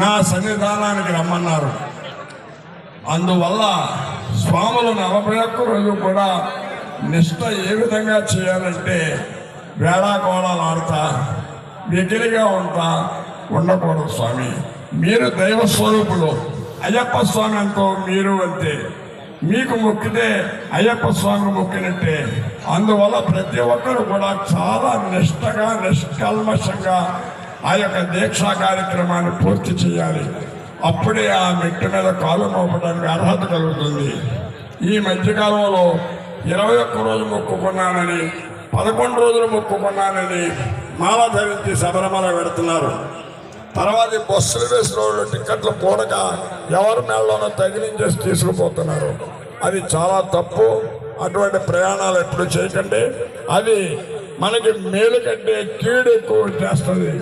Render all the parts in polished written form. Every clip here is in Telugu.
నా సన్నిధానానికి రమ్మన్నారు. అందువల్ల స్వాములు 41 రోజు కూడా నిష్ట ఏ విధంగా చేయాలంటే వేళాకోళాలు ఆడుతా వెకిలిగా ఉండకూడదు. స్వామి మీరు దైవ స్వరూపులు, అయ్యప్ప స్వామి అంతో మీరు అంతే, మీకు మొక్కితే అయ్యప్ప స్వామి మొక్కినట్టే. అందువల్ల ప్రతి ఒక్కరు కూడా చాలా నిష్టగా నిష్కల్మషంగా ఆ యొక్క దీక్షా కార్యక్రమాన్ని పూర్తి చేయాలి. అప్పుడే ఆ మెట్టు మీద కాలు మోపడానికి అర్హత కలుగుతుంది. ఈ మధ్యకాలంలో 21 రోజు మొక్కుకున్నానని 11 రోజులు మొక్కుకున్నానని మాల ధరించి శబరిమల పెడుతున్నారు. తర్వాత బస్సులు వేసిన వాళ్ళు టిక్కెట్లు పూడక ఎవరి మేళ్ళలోనో తగిలించేసి తీసుకుపోతున్నారు. అది చాలా తప్పు. అటువంటి ప్రయాణాలు ఎప్పుడు చేయకండి. అది మనకి మేలు కంటే కీడు ఎక్కువ చేస్తుంది.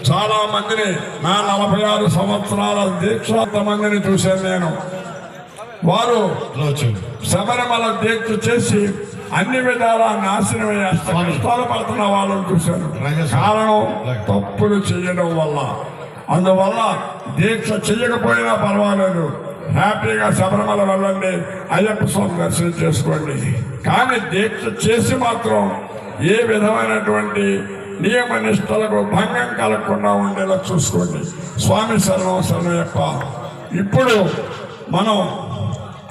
చాలా మందిని నా 46 సంవత్సరాల దీక్షాంత మందిని చూశాను నేను. వారు శబరిమల దీక్ష చేసి అన్ని విధాలా నాశనమై కష్టాలు పడుతున్న వాళ్ళని చూశాను. కారణం తప్పులు చేయడం వల్ల. అందువల్ల దీక్ష చేయకపోయినా పర్వాలేదు, హ్యాపీగా శబరిమల వెళ్ళండి, అయ్యప్ప స్వామి దర్శనం చేసుకోండి. కానీ దీక్ష చేసి మాత్రం ఏ విధమైనటువంటి నియమ నిష్టలకు భంగం కలగకుండా ఉండేలా చూసుకోండి. స్వామి శరణం శరణయ్యప్ప. ఇప్పుడు మనం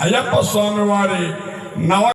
అయ్యప్ప స్వామి వారి